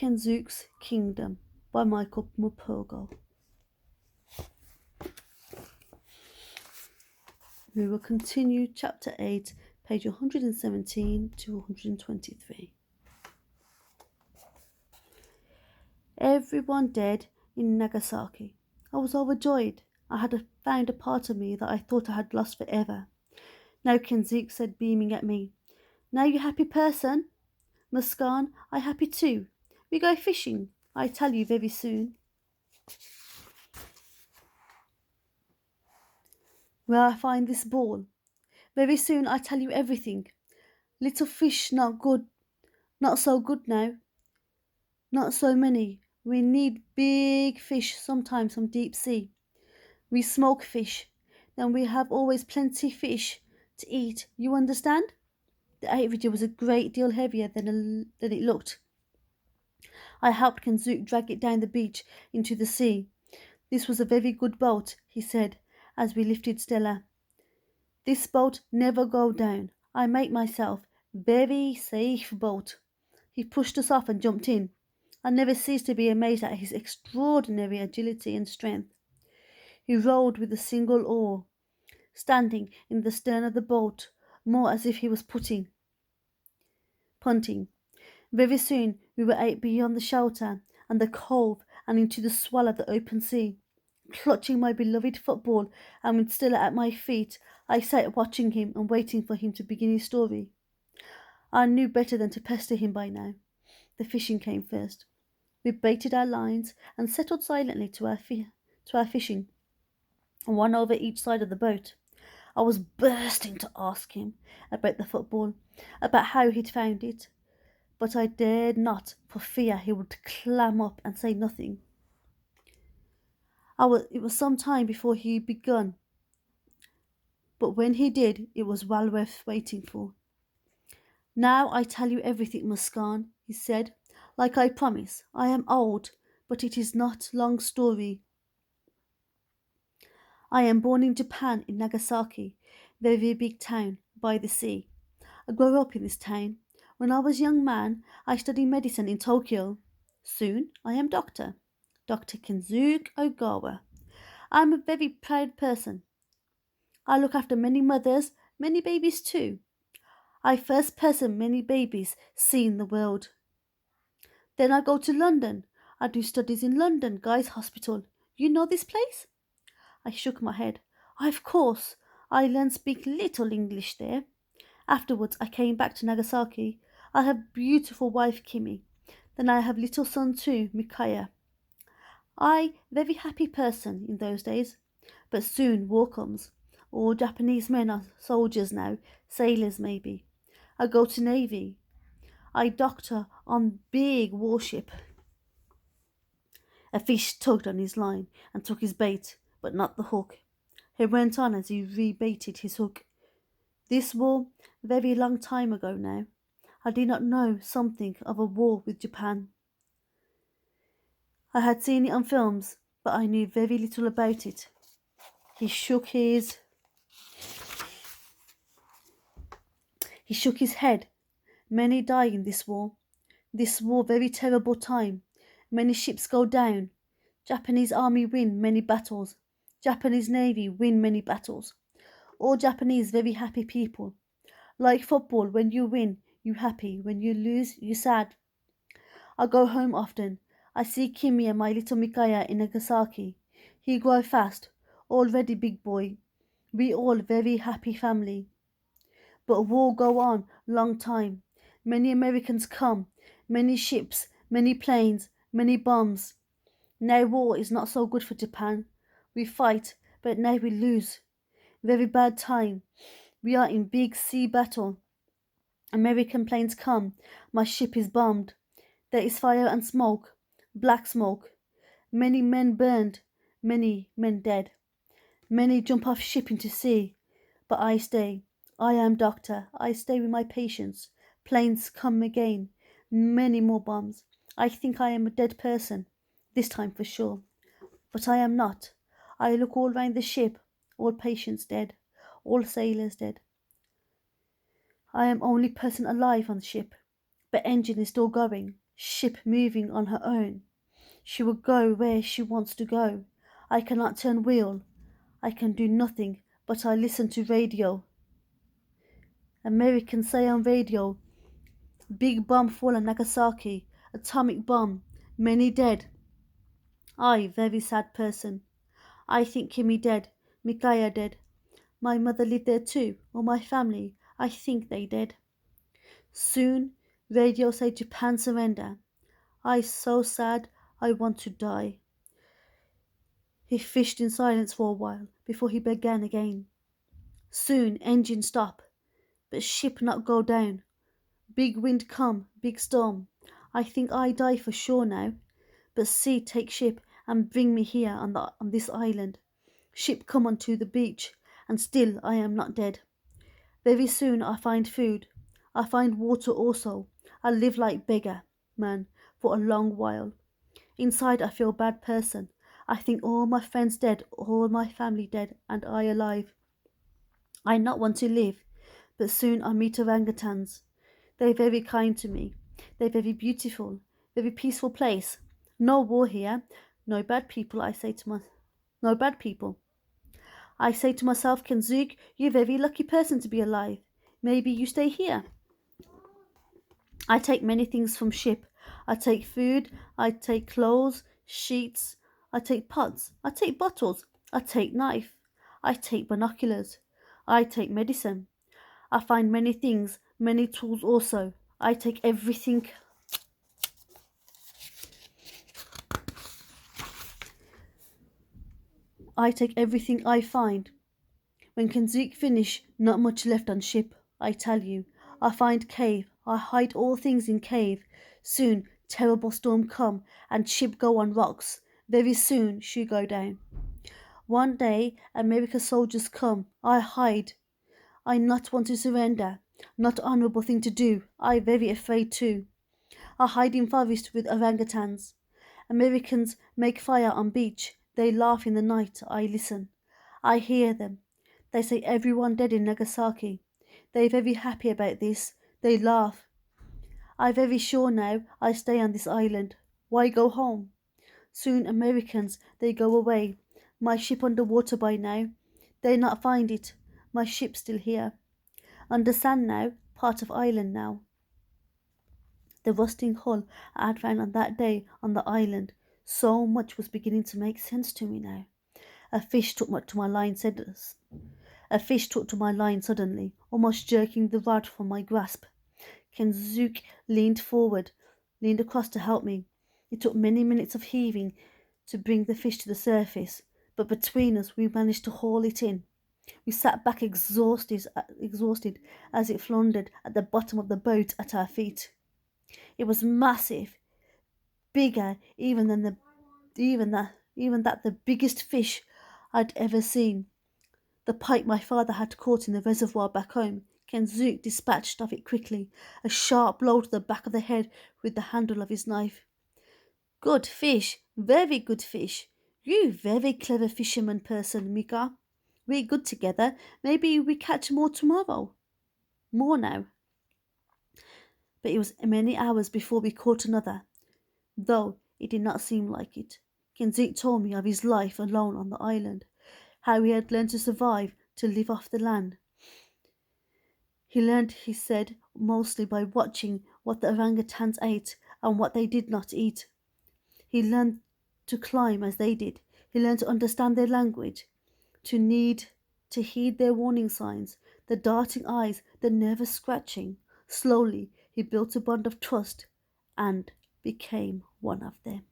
Kensukes Kingdom by Michael Mapurgo. We will continue chapter 8, page 117 to 123. Everyone dead in Nagasaki. I was overjoyed. I had found a part of me that I thought I had lost forever. Now, Kensuke said, beaming at me. Now, you happy person? Muskan, I happy too. We go fishing, I tell you very soon. Where I find this ball. Very soon I tell you everything. Little fish not good, not so good now. Not so many. We need big fish sometimes from deep sea. We smoke fish. Then we have always plenty fish to eat. You understand? The 8 was a great deal heavier than it looked. I helped Kensuke drag it down the beach into the sea. This was a very good boat, he said, as we lifted Stella. This boat never go down. I make myself very safe boat. He pushed us off and jumped in. I never ceased to be amazed at his extraordinary agility and strength. He rowed with a single oar, standing in the stern of the boat, more as if he was punting. Very soon we were out beyond the shelter and the cove and into the swell of the open sea. Clutching my beloved football and with Stella at my feet, I sat watching him and waiting for him to begin his story. I knew better than to pester him by now. The fishing came first. We baited our lines and settled silently to our fishing, one over each side of the boat. I was bursting to ask him about the football, about how he'd found it, but I dared not for fear he would clam up and say nothing. It was some time before he begun, but when he did, it was well worth waiting for. Now I tell you everything, Muskan, he said, like I promise. I am old, but it is not long story. I am born in Japan, in Nagasaki, very big town by the sea. I grew up in this town. When I was young man, I studied medicine in Tokyo. Soon I am doctor, Dr. Kensuke Ogawa. I am a very proud person. I look after many mothers, many babies too. I first person many babies see in the world. Then I go to London. I do studies in London, Guy's Hospital. You know this place? I shook my head. Of course, I learned speak little English there. Afterwards, I came back to Nagasaki. I have beautiful wife Kimi. Then I have little son too, Mikaya. I very happy person in those days. But soon war comes. All Japanese men are soldiers now, sailors maybe. I go to Navy. I doctor on big warship. A fish tugged on his line and took his bait, but not the hook. He went on as he rebaited his hook. This war, very long time ago now. I did not know something of a war with Japan. I had seen it on films, but I knew very little about it. He shook his head. Many die in this war. This war very terrible time. Many ships go down. Japanese army win many battles. Japanese navy win many battles. All Japanese very happy people. Like football, when you win, you happy. When you lose, you sad. I go home often. I see Kimi and my little Mikaya in Nagasaki. He grow fast. Already big boy. We all very happy family. But war go on long time. Many Americans come. Many ships. Many planes. Many bombs. Now war is not so good for Japan. We fight, but now we lose. Very bad time. We are in big sea battle. American planes come. My ship is bombed. There is fire and smoke. Black smoke. Many men burned. Many men dead. Many jump off ship into sea. But I stay. I am doctor. I stay with my patients. Planes come again. Many more bombs. I think I am a dead person. This time for sure. But I am not. I look all round the ship. All patients dead. All sailors dead. I am only person alive on the ship. But engine is still going. Ship moving on her own. She will go where she wants to go. I cannot turn wheel. I can do nothing, but I listen to radio. Americans say on radio, big bomb fall on Nagasaki, atomic bomb, many dead. I, very sad person. I think Kimmy dead, Mikaya dead. My mother lived there too, or my family. I think they dead. Soon, radio say Japan surrender. I so sad, I want to die. He fished in silence for a while before he began again. Soon, engine stop, but ship not go down. Big wind come, big storm. I think I die for sure now. But sea take ship and bring me here on this island. Ship come onto the beach, and still I am not dead. Very soon I find food. I find water also. I live like beggar, man, for a long while. Inside I feel bad person. I think all my friends dead, all my family dead, and I alive. I not want to live, but soon I meet orangutans. They very kind to me. They very beautiful, very peaceful place. No war here, no bad people. No bad people. I say to myself, Kensuk, you're a very lucky person to be alive. Maybe you stay here. I take many things from ship. I take food, I take clothes, sheets, I take pots, I take bottles, I take knife, I take binoculars, I take medicine. I find many things, many tools also. I take everything. I take everything I find. When Kenzik finish, not much left on ship, I tell you. I find cave, I hide all things in cave. Soon terrible storm come and ship go on rocks. Very soon she go down. One day America soldiers come, I hide. I not want to surrender. Not honourable thing to do. I very afraid too. I hide in forest with orangutans. Americans make fire on beach. They laugh in the night. I listen. I hear them. They say everyone dead in Nagasaki. They very happy about this. They laugh. I very sure now I stay on this island. Why go home? Soon Americans they go away. My ship under water by now. They not find it. My ship still here. Under sand now, part of island now. The rusting hull I had found on that day on the island. So much was beginning to make sense to me now. A fish took to my line said A fish took to my line suddenly, almost jerking the rod from my grasp. Kenzuk leaned across to help me. It took many minutes of heaving to bring the fish to the surface, but between us we managed to haul it in. We sat back exhausted as it floundered at the bottom of the boat at our feet. It was massive, bigger even that the biggest fish I'd ever seen. The pike my father had caught in the reservoir back home. Kenzuk dispatched of it quickly, a sharp blow to the back of the head with the handle of his knife. Good fish, very good fish. You very clever fisherman person, Mika. We're good together. Maybe we catch more tomorrow. More now. But it was many hours before we caught another, though it did not seem like it. Kenzuk told me of his life alone on the island, how he had learned to survive, to live off the land. He learned, he said, mostly by watching what the orangutans ate and what they did not eat. He learned to climb as they did. He learned to understand their language, to heed their warning signs, the darting eyes, the nervous scratching. Slowly he built a bond of trust and became one of them.